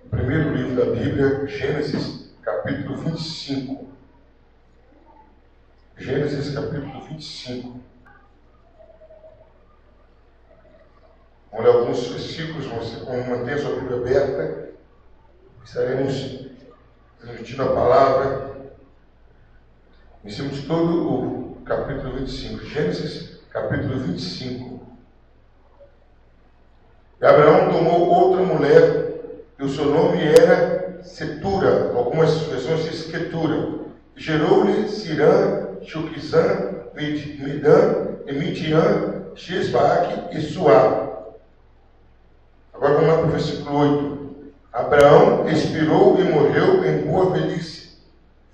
Primeiro livro da Bíblia, Gênesis, capítulo 25. Gênesis, capítulo 25. Vamos ler alguns versículos, você mantenha a sua Bíblia aberta. Estaremos transmitindo a palavra. Iniciamos todo o capítulo 25. Gênesis, capítulo 25. E Abraão tomou outra mulher, e o seu nome era Setura, algumas versões dizem Quetura. Gerou-lhe Cirã, Joquizã, Medã, Midian, Shesbaque e Suá. Agora vamos lá para o versículo 8. Abraão expirou e morreu em boa velhice,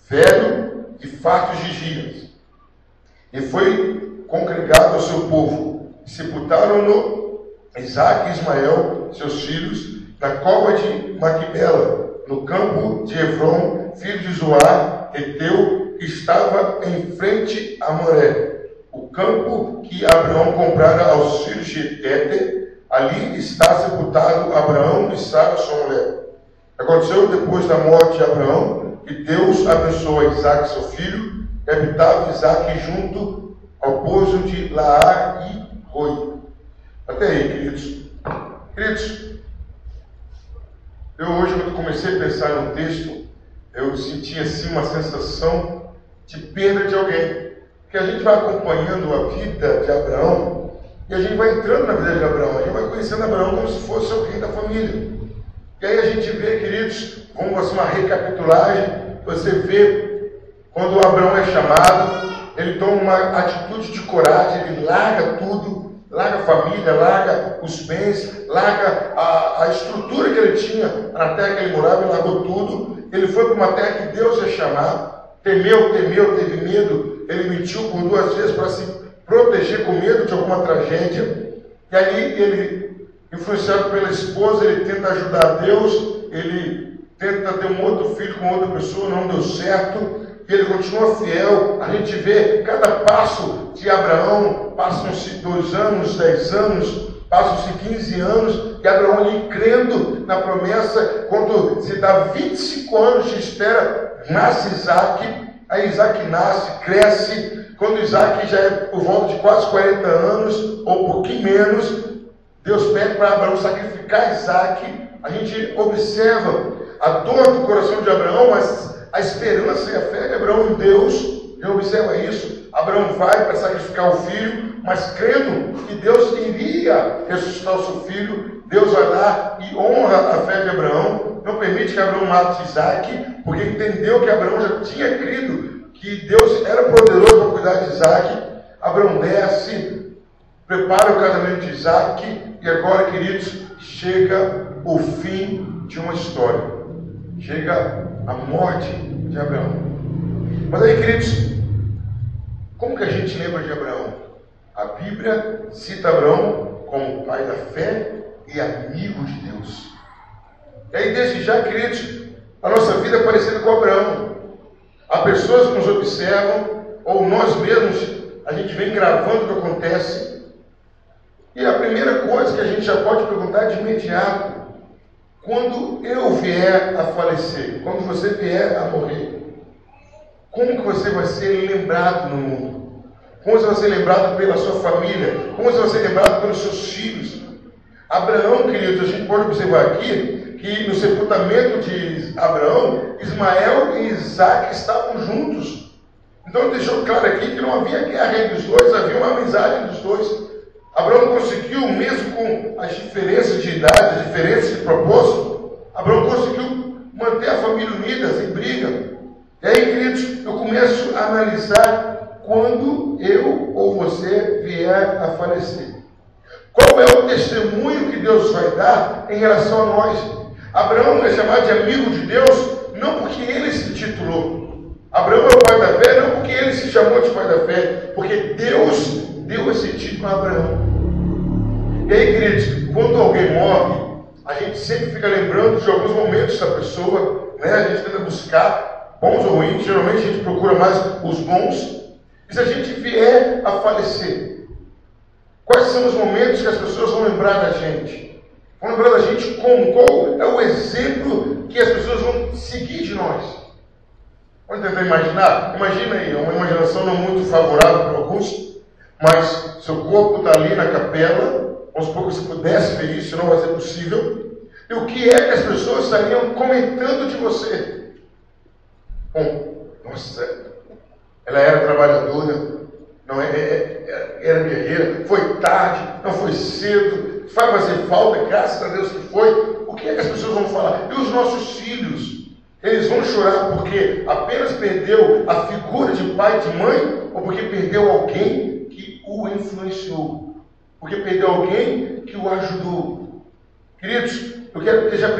velho e farto de dias. E foi congregado ao seu povo. E sepultaram-no Isaque e Ismael, seus filhos, na cova de Maquibela, no campo de Efron, filho de Zoar, Eteu, que estava em frente a Moré, o campo que Abraão comprara aos filhos de Éter. Ali está sepultado Abraão e Sara, sua mulher. Aconteceu depois da morte de Abraão, que Deus abençoou a Isaque, seu filho, e habitava Isaque junto ao poço de Laar e Roi. Até aí, queridos. Queridos, eu hoje, quando comecei a pensar no texto, eu senti assim uma sensação de perda de alguém. Porque a gente vai acompanhando a vida de Abraão, e a gente vai entrando na vida de Abraão, a gente vai conhecendo Abraão como se fosse alguém da família. E aí a gente vê, queridos, vamos fazer uma recapitulagem, você vê quando Abraão é chamado, ele toma uma atitude de coragem, ele larga tudo, larga a família, larga os bens, larga a estrutura que ele tinha na terra que ele morava, ele largou tudo. Ele foi para uma terra que Deus ia chamar, temeu, teve medo, ele mentiu por 2 vezes para se proteger com medo de alguma tragédia. E ali ele, influenciado pela esposa, ele tenta ajudar Deus, ele tenta ter um outro filho com outra pessoa, não deu certo. E ele continua fiel. A gente vê cada passo de Abraão, passam-se 2 anos, 10 anos, passam-se 15 anos, e Abraão ali crendo na promessa. Quando se dá 25 anos de espera, nasce Isaque. Aí Isaque nasce, cresce. Quando Isaque já é por volta de quase 40 anos, ou um pouquinho menos, Deus pede para Abraão sacrificar Isaque. A gente observa a dor do coração de Abraão, mas a esperança e a fé de Abraão em Deus. Já observa isso. Abraão vai para sacrificar o filho, mas crendo que Deus iria ressuscitar o seu filho. Deus vai lá e honra a fé de Abraão. Não permite que Abraão mate Isaque, porque entendeu que Abraão já tinha crido que Deus era poderoso para cuidar de Isaque. Abraão desce, prepara o casamento de Isaque, e agora, queridos, chega o fim de uma história. Chega a morte de Abraão. Mas aí, queridos, como que a gente lembra de Abraão? A Bíblia cita Abraão como pai da fé e amigo de Deus. E aí, desde já, queridos, a nossa vida é parecida com Abraão. Há pessoas que nos observam, ou nós mesmos, a gente vem gravando o que acontece. E a primeira coisa que a gente já pode perguntar de imediato: quando eu vier a falecer, quando você vier a morrer, como que você vai ser lembrado no mundo? Como você vai ser lembrado pela sua família? Como você vai ser lembrado pelos seus filhos? Abraão, queridos, a gente pode observar aqui que no sepultamento de Abraão, Ismael e Isaque estavam juntos. Então deixou claro aqui que não havia guerra entre os dois, havia uma amizade entre os dois. Abraão conseguiu, mesmo com as diferenças de idade, as diferenças de propósito, Abraão conseguiu manter a família unida, sem briga. E aí, queridos, eu começo a analisar quando eu ou você vier a falecer. Qual é o testemunho que Deus vai dar em relação a nós? Abraão é chamado de amigo de Deus não porque ele se titulou. Abraão é o pai da fé não porque ele se chamou de pai da fé, porque Deus deu esse título a Abraão. E aí, queridos, quando alguém morre, a gente sempre fica lembrando de alguns momentos da pessoa, né? A gente tenta buscar bons ou ruins, geralmente a gente procura mais os bons. E se a gente vier a falecer, quais são os momentos que as pessoas vão lembrar da gente? Vão lembrar da gente como? Qual é o exemplo que as pessoas vão seguir de nós? Vamos tentar imaginar? Imagina aí, é uma imaginação não muito favorável para alguns, mas seu corpo está ali na capela, vamos supor que você pudesse ver isso, não vai ser possível. E o que é que as pessoas estariam comentando de você? Bom, nossa, ela era trabalhadora, não era guerreira, foi tarde, não foi cedo, vai fazer falta, graças a Deus que foi. O que é que as pessoas vão falar? E os nossos filhos? Eles vão chorar porque apenas perdeu a figura de pai e de mãe, ou porque perdeu alguém que o influenciou? Porque perdeu alguém que o ajudou? Queridos, eu quero que já a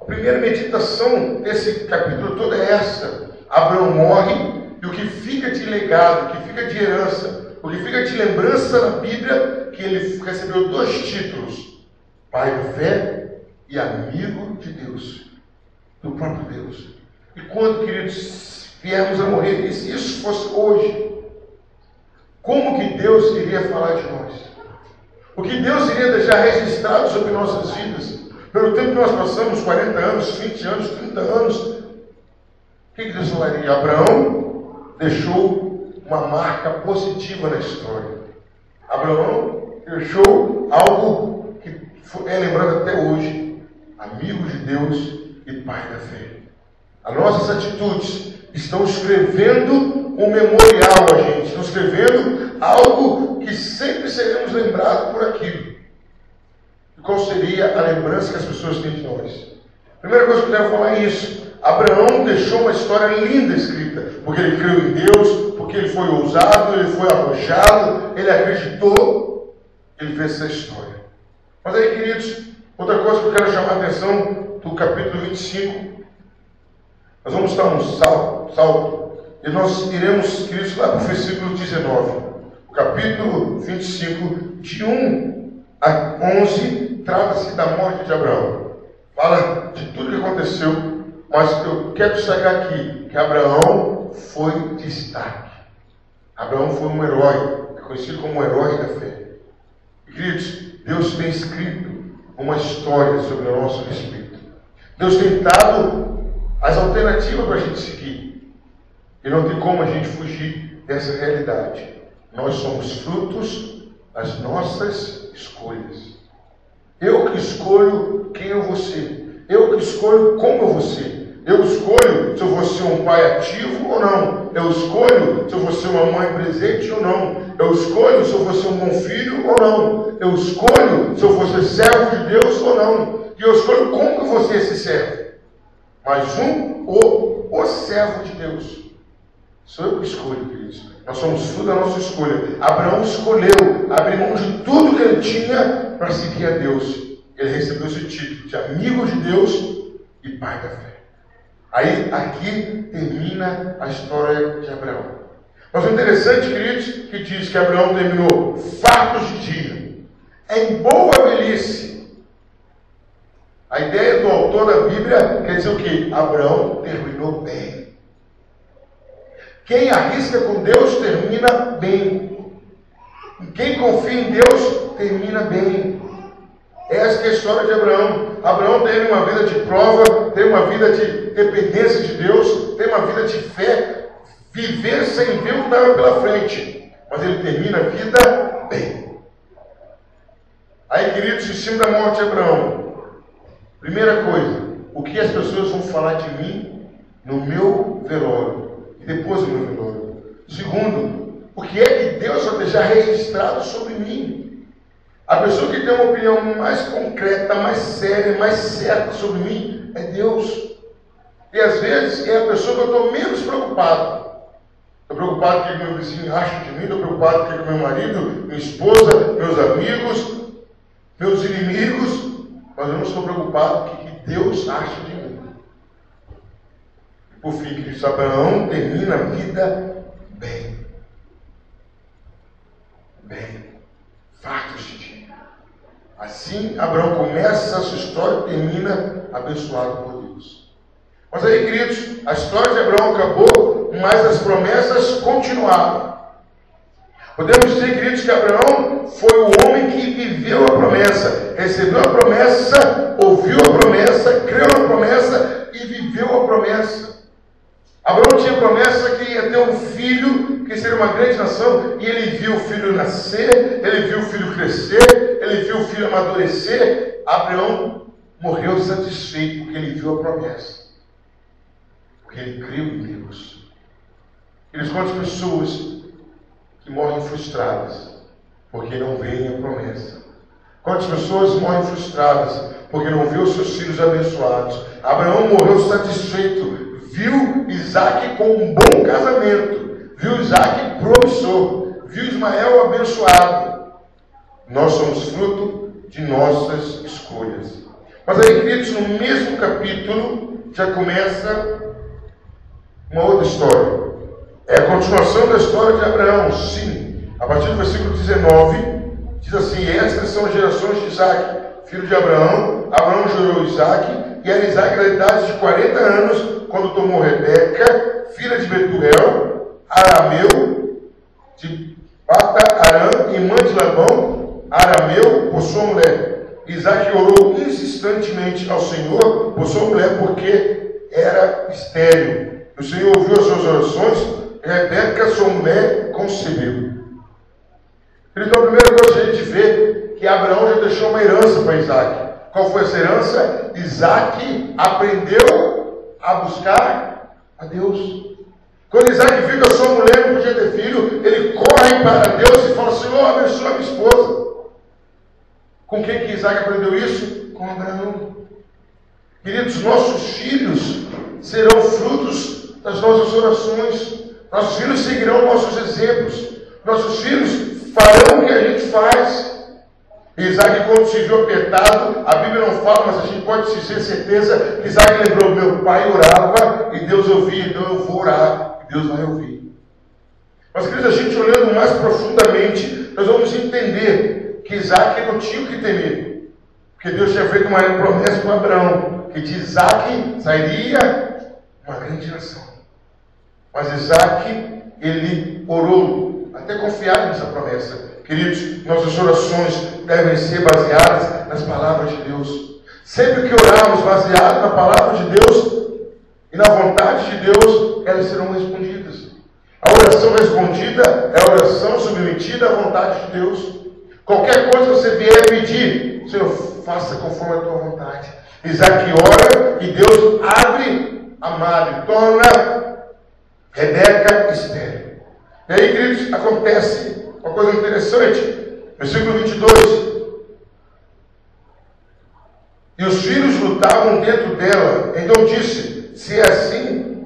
primeira meditação desse capítulo todo é essa. Abraão morre, e o que fica de legado, o que fica de herança, o que fica de lembrança na Bíblia, que ele recebeu 2 títulos: pai da fé e amigo de Deus, do próprio Deus. E quando, queridos, viermos a morrer, e se isso fosse hoje, como que Deus iria falar de nós? O que Deus iria deixar registrado sobre nossas vidas? Pelo tempo que nós passamos, 40 anos, 20 anos, 30 anos, o que Deus falaria? Abraão deixou uma marca positiva na história. Abraão deixou algo que é lembrado até hoje: amigo de Deus e pai da fé. As nossas atitudes estão escrevendo um memorial a gente, estão escrevendo algo que sempre seremos lembrados por aquilo. E qual seria a lembrança que as pessoas têm de nós? Primeira coisa que eu quero falar é isso. Abraão deixou uma história linda escrita, porque ele creu em Deus, porque ele foi ousado, ele foi arrojado, ele acreditou, ele fez essa história. Mas aí, queridos, outra coisa que eu quero chamar a atenção do capítulo 25, nós vamos dar um salto, e nós iremos, queridos, lá para o versículo 19. O capítulo 25, de 1 a 11, trata-se da morte de Abraão. Fala de tudo que aconteceu, mas eu quero destacar aqui que Abraão foi destaque. Abraão foi um herói, é conhecido como o herói da fé. E, queridos, Deus tem escrito uma história sobre o nosso respeito. Deus tem dado as alternativas para a gente seguir. E não tem como a gente fugir dessa realidade. Nós somos frutos das nossas escolhas. Eu que escolho quem eu vou ser. Eu que escolho como eu vou ser. Eu escolho se eu vou ser um pai ativo ou não. Eu escolho se eu vou ser uma mãe presente ou não. Eu escolho se eu vou ser um bom filho ou não. Eu escolho se eu vou ser servo de Deus ou não. E eu escolho como eu vou ser esse servo. Mas o servo de Deus. Sou eu que escolho, queridos. Nós somos fruto da nossa escolha. Abraão escolheu abrir mão de tudo que ele tinha para seguir a Deus. Ele recebeu esse título de amigo de Deus e pai da fé. Aí, aqui termina a história de Abraão. Mas o interessante, queridos, que diz que Abraão terminou fartos de dia, em boa velhice. A ideia do autor da Bíblia quer dizer o quê? Abraão terminou bem. Quem arrisca com Deus termina bem. Quem confia em Deus termina bem. Essa é a história de Abraão. Abraão teve uma vida de prova, teve uma vida de dependência de Deus, teve uma vida de fé, viver sem ver o que estava pela frente. Mas ele termina a vida bem. Aí, queridos, em cima da morte de Abraão, primeira coisa, o que as pessoas vão falar de mim no meu velório e depois do meu velório. Segundo, o que é que Deus vai deixar registrado sobre mim? A pessoa que tem uma opinião mais concreta, mais séria, mais certa sobre mim é Deus. E às vezes é a pessoa que eu estou menos preocupado. Estou preocupado com o que meu vizinho acha de mim, estou preocupado com o que meu marido, minha esposa, meus amigos, meus inimigos, mas eu não estou preocupado com o que Deus acha de mim. Por fim, Cristo, Abraão termina a vida bem. Bem. Fartos de dia. Assim, Abraão começa a sua história e termina abençoado por Deus. Mas aí, queridos, a história de Abraão acabou, mas as promessas continuaram. Podemos dizer, queridos, que Abraão foi o homem que viveu a promessa, recebeu a promessa, ouviu a promessa, creu na promessa e viveu a promessa. Abraão tinha promessa que ia ter um filho, que seria uma grande nação, e ele viu o filho nascer, ele viu o filho crescer, ele viu o filho amadurecer. Abraão morreu satisfeito porque ele viu a promessa, porque ele creu em Deus. Eles quantas pessoas que morrem frustradas porque não veem a promessa? Quantas pessoas morrem frustradas porque não vê os seus filhos abençoados? Abraão morreu satisfeito, viu Isaac com um bom casamento, viu Isaac promissor, viu Ismael abençoado. Nós somos fruto de nossas escolhas. Mas aí, queridos, no mesmo capítulo já começa uma outra história. É a continuação da história de Abraão, sim. A partir do versículo 19, diz assim: e estas são as gerações de Isaac, filho de Abraão. Abraão gerou Isaac, e era Isaac da idade de 40 anos, quando tomou Rebeca, filha de Betuel, arameu, de Pata-Arã, irmã de Labão, arameu, por sua mulher. Isaac orou insistentemente ao Senhor por sua mulher, porque era estéril. O Senhor ouviu as suas orações. Rebeca, sua mulher, concebeu. Então, primeiro eu gostaria de ver que Abraão já deixou uma herança para Isaac. Qual foi essa herança? Isaac aprendeu a buscar a Deus. Quando Isaac viu que a sua mulher não podia ter filho, ele corre para Deus e fala: Senhor, abençoa a minha esposa. Com quem que Isaac aprendeu isso? Com Abraão. Queridos, nossos filhos serão frutos das nossas orações. Nossos filhos seguirão nossos exemplos. Nossos filhos farão o que a gente faz. Isaac, quando se viu apertado, a Bíblia não fala, mas a gente pode ter certeza que Isaac lembrou: meu pai orava e Deus ouvia, então eu vou orar e Deus vai ouvir. Mas, queridos, a gente olhando mais profundamente, nós vamos entender que Isaac não tinha o que temer, porque Deus tinha feito uma promessa com Abraão, que de Isaac sairia uma grande nação. Mas Isaac, ele orou, até confiado nessa promessa. Queridos, nossas orações devem ser baseadas nas palavras de Deus. Sempre que orarmos baseado na palavra de Deus e na vontade de Deus, elas serão respondidas. A oração respondida é a oração submetida à vontade de Deus. Qualquer coisa que você vier pedir, Senhor, faça conforme a tua vontade. Isaac ora e Deus abre a madre, torna Rebeca estéril. E aí, queridos, acontece uma coisa interessante. Versículo 22. E os filhos lutavam dentro dela. Então disse: se é assim,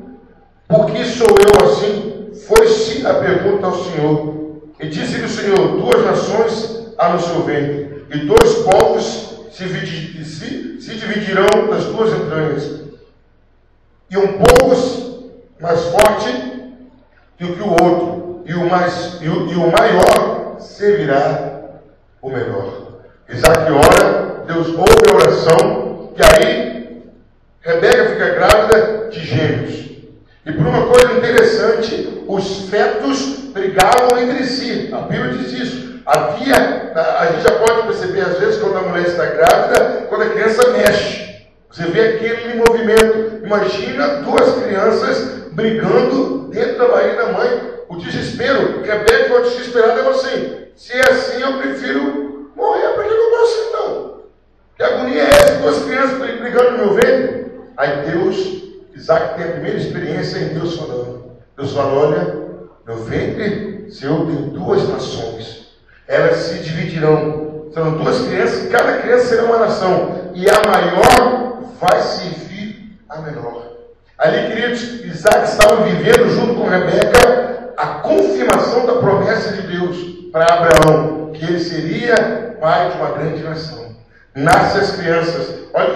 por que sou eu assim? Foi sim a pergunta ao Senhor. E disse-lhe o Senhor: duas nações há no seu ventre, e dois povos se dividirão das tuas entranhas. E um povo mais forte do que o outro, e o maior servirá o menor. Isaac ora, Deus ouve a oração, e aí Rebeca fica grávida de gêmeos. E por uma coisa interessante, os fetos brigavam entre si. A Bíblia diz isso. A gente já pode perceber às vezes quando a mulher está grávida, quando a criança mexe. Você vê aquele movimento. Imagina duas crianças brigando dentro da barriga da mãe. O desespero. Rebeca ficou desesperada e falou assim: se é assim, eu prefiro morrer. Por que eu não posso então? Que agonia é essa? Duas crianças brigando no meu ventre? Aí Isaac tem a primeira experiência em Deus falando. Deus fala: olha, no ventre seu tem duas nações. Elas se dividirão. Serão duas crianças, cada criança será uma nação. E a maior vai servir a menor. Ali, queridos, Isaac estava vivendo junto com Rebeca a confirmação da promessa de Deus para Abraão, que ele seria pai de uma grande nação. Nascem as crianças. Olha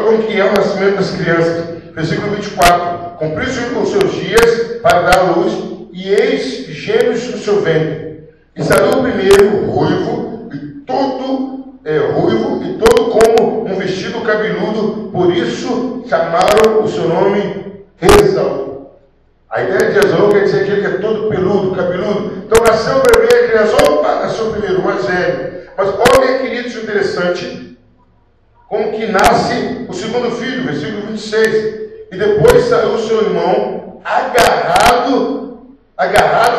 como que é o nascimento das crianças. Versículo 24. Cumpriu-se os seus dias para dar à luz, e eis gêmeos no seu ventre. E saiu o primeiro ruivo e todo como um vestido cabeludo, por isso chamaram o seu nome Esaú. A ideia de Esaú quer dizer aquele que é todo peludo, cabeludo. Então nasceu o primeiro, a criança, opa, nasceu o primeiro, o mais velho. Mas olha, queridos, interessante, como que nasce o segundo filho, versículo 26. E depois saiu seu irmão, agarrado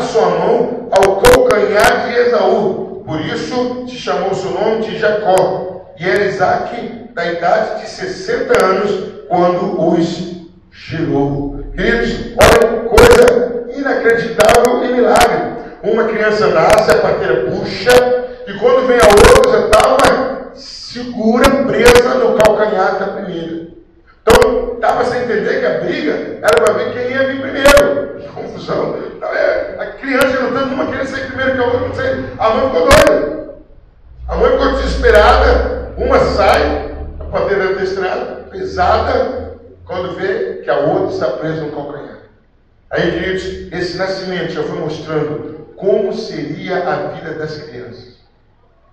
sua mão ao calcanhar de Esaú. Por isso se chamou o seu nome de Jacó. E era Isaque da idade de 60 anos quando os gerou. Queridos, olha, coisa inacreditável e milagre. Uma criança nasce, a parteira puxa, e quando vem a outra já estava segura, presa no calcanhar da primeira. Então, dá para você entender que a briga era para ver quem ia vir primeiro. Que confusão. Não, a criança lutando, uma queria sair primeiro que a outra, não sei. A mãe ficou doida. A mãe ficou desesperada. Uma sai, a parteira deve ter estranhado, pesada, quando vê que a outra está presa no calcanhar. Aí, queridos, esse nascimento já foi mostrando como seria a vida das crianças.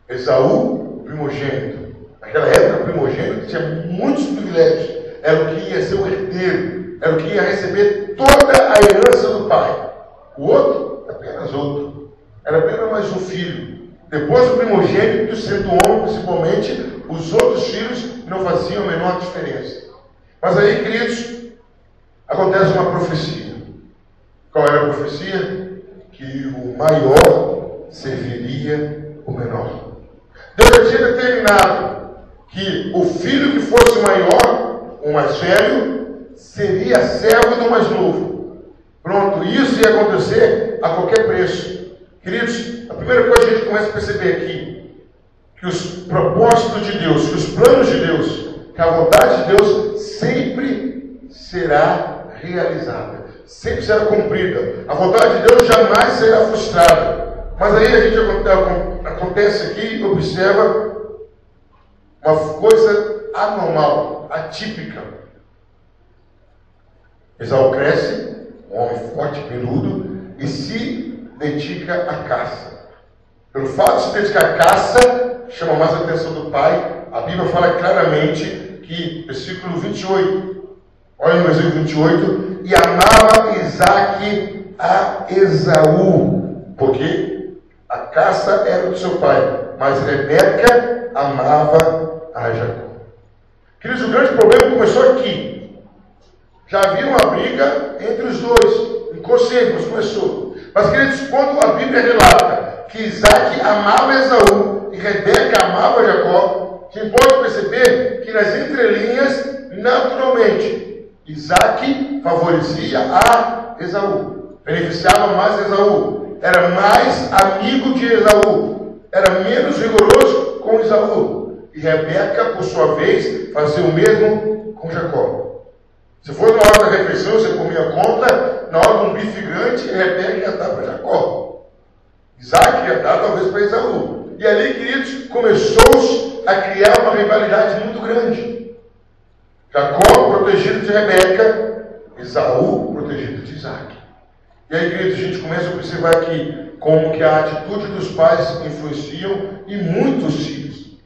Esaú, primogênito. Naquela época, o primogênito tinha muitos privilégios. Era o que ia ser o herdeiro. Era o que ia receber toda a herança do pai. O outro, apenas outro. Era apenas mais um filho. Depois do primogênito, sendo homem, principalmente, os outros filhos não faziam a menor diferença. Mas aí, queridos, acontece uma profecia. Qual era a profecia? Que o maior serviria o menor. Deus já tinha determinado que o filho que fosse maior, o mais velho, seria servo do mais novo. Pronto, isso ia acontecer a qualquer preço. Queridos, a primeira coisa que a gente começa a perceber aqui, que os propósitos de Deus, que os planos de Deus, que a vontade de Deus sempre será realizada, sempre será cumprida. A vontade de Deus jamais será frustrada. Mas aí a gente acontece aqui e observa uma coisa anormal, atípica. Esaú cresce, um homem forte, peludo, e se dedica à caça. Pelo fato de se dedicar à caça, chama mais a atenção do pai. A Bíblia fala claramente que, versículo 28, olha no versículo 28, e amava Isaque a Esaú, porque a caça era do seu pai, mas Rebeca amava a Jacó. Queridos, o grande problema começou aqui. Já havia uma briga entre os dois, inconsciente, mas começou. Mas, queridos, quando a Bíblia relata que Isaque amava Esaú e Rebeca amava Jacó, a gente pode perceber que nas entrelinhas, naturalmente, Isaque favorecia a Esaú, beneficiava mais Esaú, era mais amigo de Esaú, era menos rigoroso com Esaú. E Rebeca, por sua vez, fazia o mesmo com Jacó. Se for na hora da refeição, você comia conta, na hora de um bife grande, Rebeca ia dar para Jacó. Isaac ia dar talvez para Esaú. E ali, queridos, começou a criar uma rivalidade muito grande. Jacó protegido de Rebeca, Esaú protegido de Isaac. E aí, queridos, a gente começa a observar aqui como que a atitude dos pais influenciam e muitos filhos.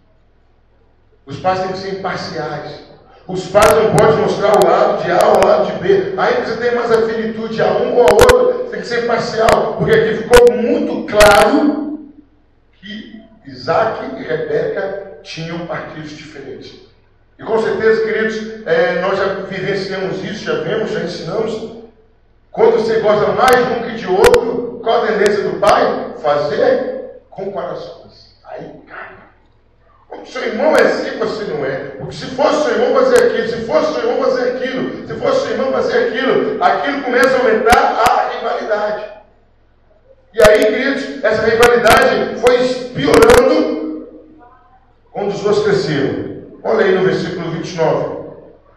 Os pais têm que ser imparciais. Os pais não podem mostrar o lado de A ou o lado de B. Aí você tem mais afinitude a um ou a outro. Você tem que ser imparcial. Porque aqui ficou muito claro que Isaac e Rebeca tinham partidos diferentes. E com certeza, queridos, nós já vivenciamos isso, já vemos, já ensinamos. Quando você gosta mais de um que de outro, qual a tendência do pai? Fazer comparações. Aí, cara. O seu irmão é assim, você não é. Porque se fosse seu irmão fazer aquilo, se fosse seu irmão fazer aquilo, se fosse seu irmão fazer aquilo começa a aumentar a rivalidade. E aí, queridos, essa rivalidade foi piorando quando os dois cresceram. Olha aí no versículo 29.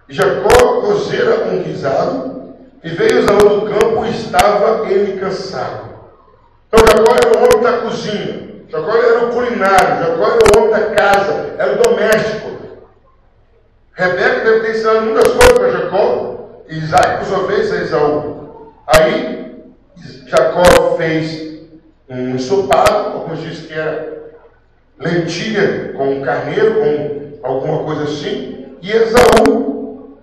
E Jacó cozera um guisado, e veio Esaú do campo e estava ele cansado. Então Jacó era o homem da cozinha. Jacó era o culinário, Jacó era o homem da casa, era o doméstico. Rebeca deve ter ensinado muitas coisas para Jacó, e Isaac, por sua vez, a Esaú. Aí, Jacó fez um ensopado, alguns dizem que era lentilha com carneiro, com alguma coisa assim, e Esaú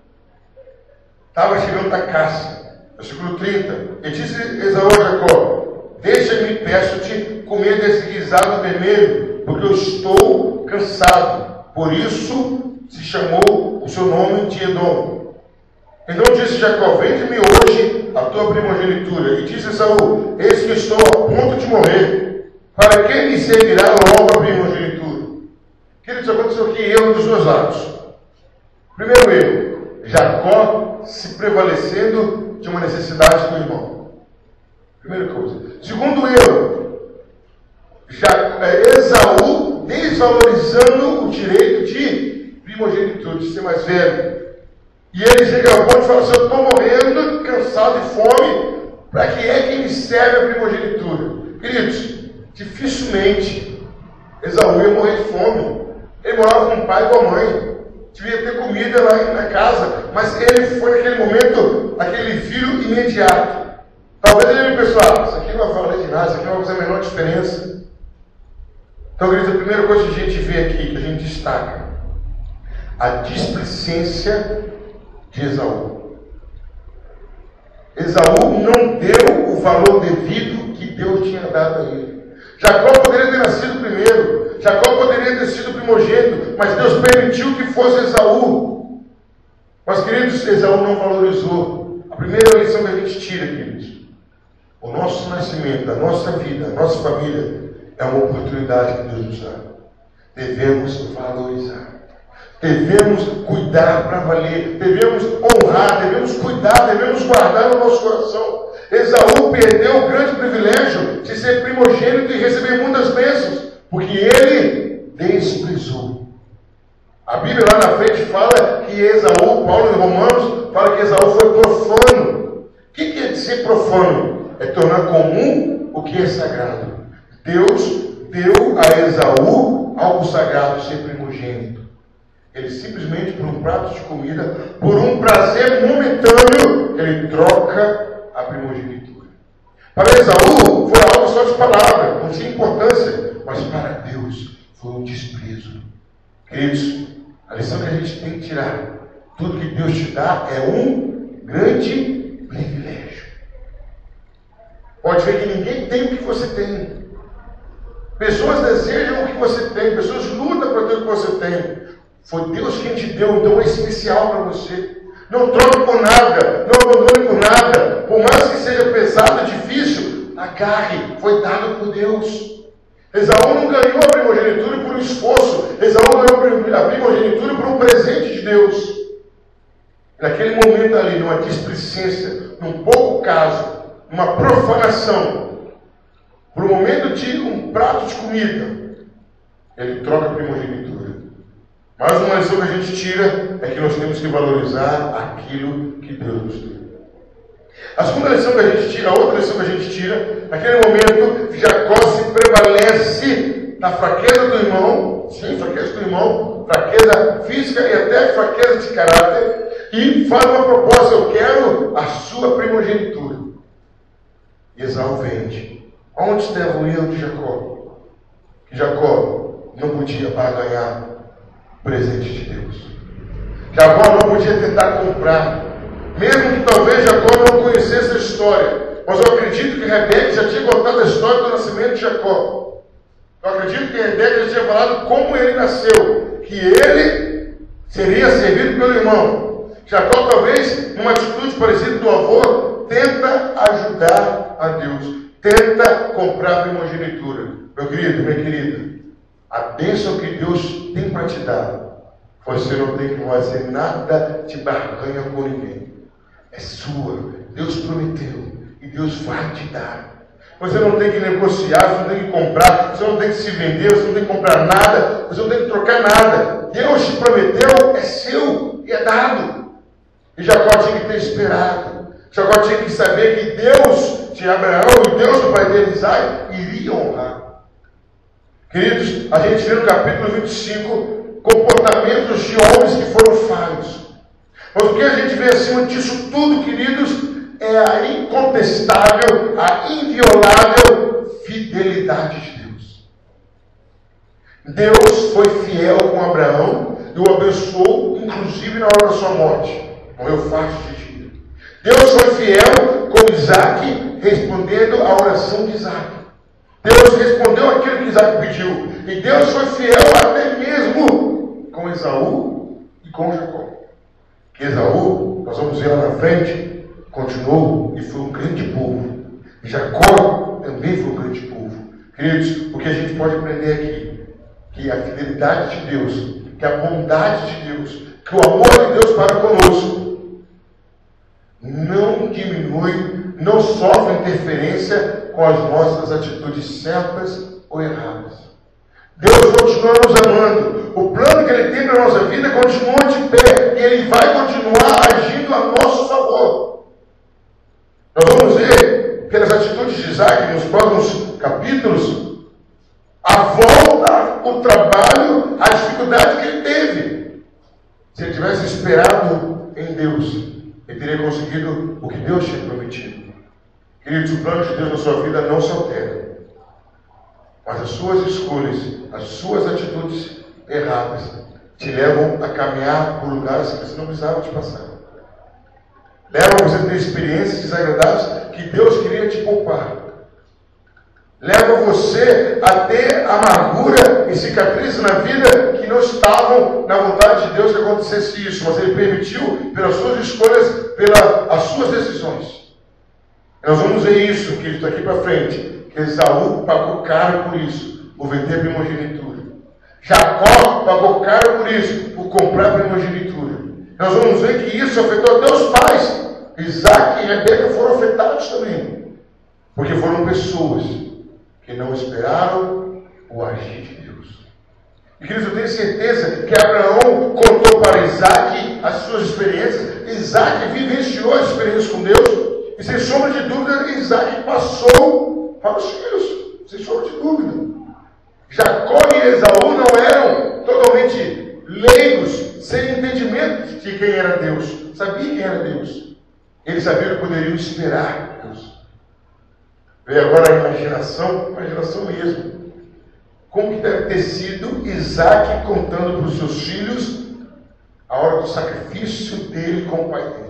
estava chegando da caça. Versículo 30. E disse Esaú a Jacó: deixa-me, peço-te, comer desse guisado vermelho, porque eu estou cansado. Por isso se chamou o seu nome de Edom. Então disse Jacó: vende-me hoje a tua primogenitura. E disse Esaú: eis que estou a ponto de morrer. Para que me servirá logo a primogenitura? Queridos, aconteceu aqui erro dos dois lados. Primeiro erro, Jacó se prevalecendo de uma necessidade do irmão. Primeira coisa. Segundo erro, Esaú desvalorizando o direito de primogenitura, de ser mais velho. E ele chega ao ponto de falar assim: eu estou morrendo, cansado de fome, para que é que me serve a primogenitura? Queridos, dificilmente Esaú ia morrer de fome. Ele morava com o pai e com a mãe. Devia ter comida lá na casa. Mas ele foi naquele momento, aquele filho imediato. Talvez ele pensou: isso aqui não vai falar de nada, isso aqui não vai fazer a menor diferença. Então, queridos, a primeira coisa que a gente vê aqui, que a gente destaca, a displicência de Esaú. Esaú não deu o valor devido que Deus tinha dado a ele. Jacó poderia ter nascido primeiro. Jacó poderia ter sido primogênito, mas Deus permitiu que fosse Esaú. Mas, queridos, Esaú não valorizou. A primeira lição que a gente tira, queridos: o nosso nascimento, a nossa vida, a nossa família é uma oportunidade que Deus nos dá. Devemos valorizar. Devemos cuidar para valer. Devemos honrar, devemos cuidar, devemos guardar no nosso coração. Esaú perdeu o grande privilégio de ser primogênito e receber muitas bênçãos, porque ele desprezou. A Bíblia lá na frente fala que Esaú, Paulo em Romanos, fala que Esaú foi profano. O que quer dizer profano? É tornar comum o que é sagrado. Deus deu a Esaú algo sagrado, ser primogênito. Ele simplesmente, por um prato de comida, por um prazer momentâneo, ele troca a primogenitura. Para Esaú foi algo só de palavra, não tinha importância, mas para Deus foi um desprezo. Queridos, a lição que a gente tem que tirar: tudo que Deus te dá é um grande privilégio. Pode ver que ninguém tem o que você tem. Pessoas desejam o que você tem, pessoas lutam para ter o que você tem. Foi Deus quem te deu um dom especial para você. Não troque por nada, não abandone por nada. Por mais que seja pesado, difícil, agarre, foi dado por Deus. Esaú não ganhou a primogenitura por um esforço. Esaú ganhou a primogenitura por um presente de Deus. Naquele momento ali, numa displicência, num pouco caso, numa profanação, por um momento de um prato de comida, ele troca a primogenitura. Mais uma lição que a gente tira é que nós temos que valorizar aquilo que Deus nos deu. A segunda lição que a gente tira, a outra lição que a gente tira, naquele momento, Jacó se prevalece da fraqueza do irmão, sim, fraqueza do irmão, fraqueza física e até fraqueza de caráter, e faz uma proposta: eu quero a sua primogenitura. E Esaú vende. Onde estava o erro de Jacó? Que Jacó não podia barganhar o presente de Deus. Jacó não podia tentar comprar. Mesmo que talvez Jacó não conhecesse a história. Mas eu acredito que Rebeca já tinha contado a história do nascimento de Jacó. Eu acredito que Rebeca já tinha falado como ele nasceu. Que ele seria servido pelo irmão. Jacó, talvez, numa atitude parecida do avô, tenta ajudar a Deus. Tenta comprar a primogenitura. Meu querido, minha querida, a bênção que Deus tem para te dar, você não tem que fazer nada de barganha com ninguém. É sua. Deus prometeu. E Deus vai te dar. Você não tem que negociar, você não tem que comprar, você não tem que se vender, você não tem que comprar nada, você não tem que trocar nada. Deus te prometeu, é seu e é dado. E Jacó tinha que ter esperado. Jacó tinha que saber que Deus de Abraão e Deus do pai dele, Isaac, iria honrar. Queridos, a gente vê no capítulo 25 comportamentos de homens que foram falhos. Mas o que a gente vê acima disso tudo, queridos, é a incontestável, a inviolável fidelidade de Deus. Deus foi fiel com Abraão e o abençoou, inclusive na hora da sua morte. Morreu farto de dia. Deus foi fiel com Isaac, respondendo à oração de Isaac. Deus respondeu aquilo que Isaac pediu. E Deus foi fiel até mesmo com Esaú e com Jacó. Que Esaú, nós vamos ver lá na frente, continuou e foi um grande povo. E Jacó também foi um grande povo. Queridos, o que a gente pode aprender aqui, que a fidelidade de Deus, que a bondade de Deus, que o amor de Deus para conosco, não diminui, não sofre interferência com as nossas atitudes certas ou erradas. Deus continua nos amando. O plano que Ele tem para a nossa vida continua de pé. E Ele vai continuar agindo a nosso favor. Nós vamos ver, pelas atitudes de Isaac, nos próximos capítulos, a volta, o trabalho, a dificuldade que ele teve. Se ele tivesse esperado em Deus, ele teria conseguido o que Deus tinha prometido. Queridos, o plano de Deus na sua vida não se altera. Mas as suas escolhas, as suas atitudes erradas, te levam a caminhar por lugares que você não precisava de passar. Levam você a ter experiências desagradáveis que Deus queria te poupar. Leva você a ter amargura e cicatrizes na vida que não estavam na vontade de Deus que acontecesse isso, mas Ele permitiu pelas suas escolhas, pelas suas decisões. Nós vamos ver isso, querido, daqui para frente. Que Esaú pagou caro por isso, por vender a primogenitura. Jacó pagou caro por isso, por comprar a primogenitura. Nós vamos ver que isso afetou até os pais. Isaac e Rebeca foram afetados também, porque foram pessoas que não esperaram o agir de Deus. E queridos, eu tenho certeza que Abraão contou para Isaac as suas experiências. Isaac vivenciou as experiências com Deus. E sem sombra de dúvida, Isaac passou para os filhos, sem sombra de dúvida. Jacó e Esaú não eram totalmente leigos, sem entendimento de quem era Deus. Sabia quem era Deus. Eles sabiam que poderiam esperar Deus. Vê agora a imaginação mesmo. Como que deve ter sido Isaac contando para os seus filhos a hora do sacrifício dele com o pai dele.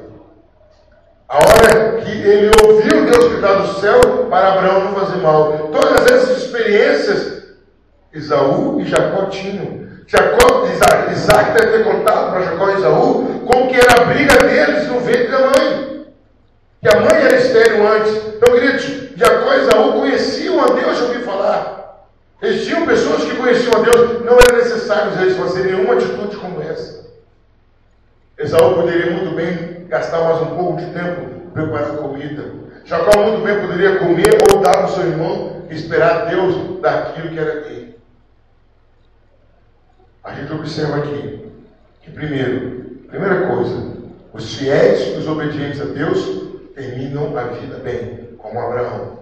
A hora que ele ouviu Deus gritar do céu para Abraão não fazer mal. Todas essas experiências Esaú e Jacó tinham. Isaac deve ter contado para Jacó e Esaú como que era a briga deles no ventre da mãe. Que a mãe era estéril antes. Então, queridos, Jacó e Esaú conheciam a Deus, eu ouvi falar. Eles tinham pessoas que conheciam a Deus. Não era necessário eles fazerem nenhuma atitude como essa. Esaú poderia muito bem gastar mais um pouco de tempo preparando comida. Jacó muito bem poderia comer ou dar para o seu irmão e esperar Deus dar aquilo que era dele. A gente observa aqui que, primeira coisa, os fiéis e os obedientes a Deus terminam a vida bem, como Abraão.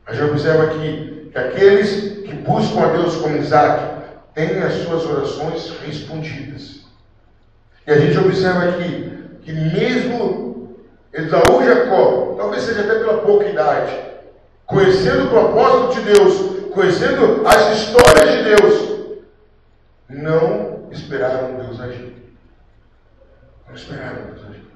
A gente observa aqui que aqueles que buscam a Deus como Isaac têm as suas orações respondidas. E a gente observa aqui que mesmo Esaú e Jacó, talvez seja até pela pouca idade, conhecendo o propósito de Deus, conhecendo as histórias de Deus, não esperaram Deus agir. Não esperaram Deus agir.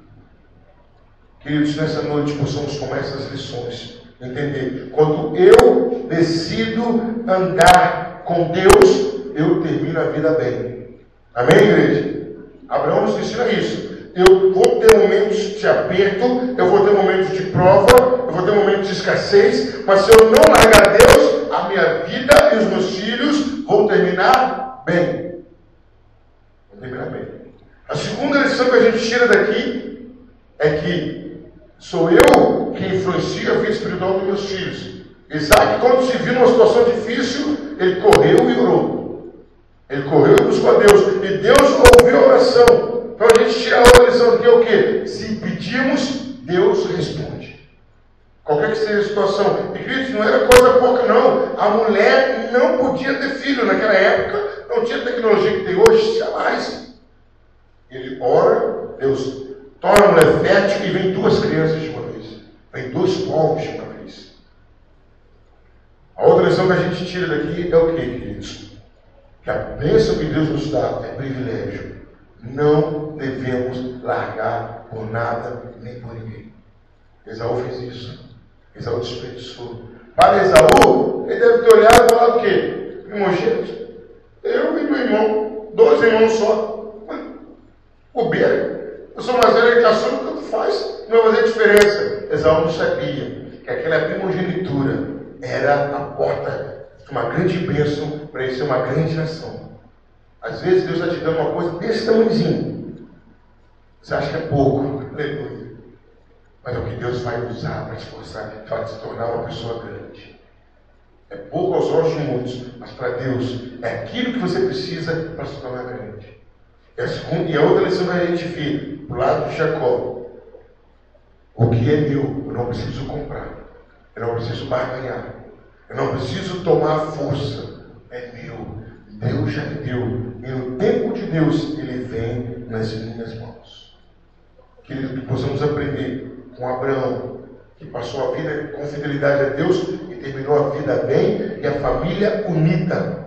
Queridos, nessa noite possamos tomar essas lições. Entender. Quando eu decido andar com Deus, eu termino a vida bem. Amém, igreja? Abraão nos ensina isso. Eu vou ter momentos de aperto, eu vou ter momentos de prova, eu vou ter momentos de escassez, mas se eu não largar Deus, a minha vida e os meus filhos vão terminar bem. Vão terminar bem. A segunda lição que a gente tira daqui é que sou eu que influencio a vida espiritual dos meus filhos. Isaac, quando se viu numa situação difícil, ele correu e orou. Ele correu e buscou a Deus. E Deus ouviu a oração. Então a gente tira a outra lição aqui é o quê? Se pedimos, Deus responde. Qualquer que seja a situação. E queridos, não era coisa pouca não. A mulher não podia ter filho naquela época. Não tinha a tecnologia que tem hoje, jamais. Ele ora, Deus torna a mulher fértil e vem duas crianças de uma vez. Vem dois povos de uma vez. A outra lição que a gente tira daqui é o quê, queridos? Que a bênção que Deus nos dá é privilégio. não devemos largar por nada nem por ninguém. Esaú fez isso. Esaú desperdiçou. Para Esaú, ele deve ter olhado e falado o quê? Primogênito, eu e meu irmão, 2 irmãos só. Bobeira. Eu sou mais velho que a sua, tanto faz, não vai fazer diferença. Esaú não sabia que aquela primogenitura era a porta de uma grande bênção para ele ser uma grande nação. Às vezes Deus está te dando uma coisa desse tamanhozinho. Você acha que é pouco, aleluia. Mas é o que Deus vai usar para te forçar, para te tornar uma pessoa grande. É pouco aos olhos de muitos, mas para Deus é aquilo que você precisa para se tornar grande. E a outra lição que a gente vê, do lado de Jacó: o que é meu, eu não preciso comprar, eu não preciso barganhar, eu não preciso tomar força, é meu. Deus já me deu, e no tempo de Deus ele vem nas minhas mãos. Querido, que possamos aprender com Abraão, que passou a vida com fidelidade a Deus e terminou a vida bem, e a família unida.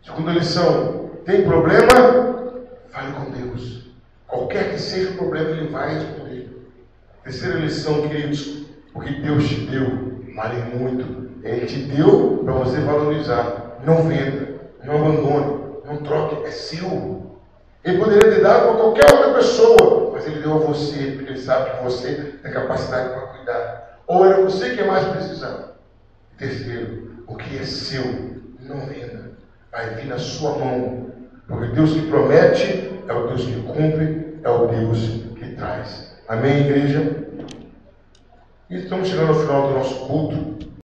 Segunda lição: tem problema? Fale com Deus. Qualquer que seja o problema, Ele vai responder. Terceira lição, queridos: o que Deus te deu vale muito. Ele te deu para você valorizar. Não venda, não abandone, não troque, é seu. Ele poderia ter dado para qualquer outra pessoa, mas Ele deu a você, porque Ele sabe que você tem capacidade para cuidar. Ou era você que é mais precisando. Terceiro: o que é seu, não venda. Vai vir na sua mão. Porque Deus que promete é o Deus que cumpre, é o Deus que traz. Amém, igreja? E estamos chegando ao final do nosso culto.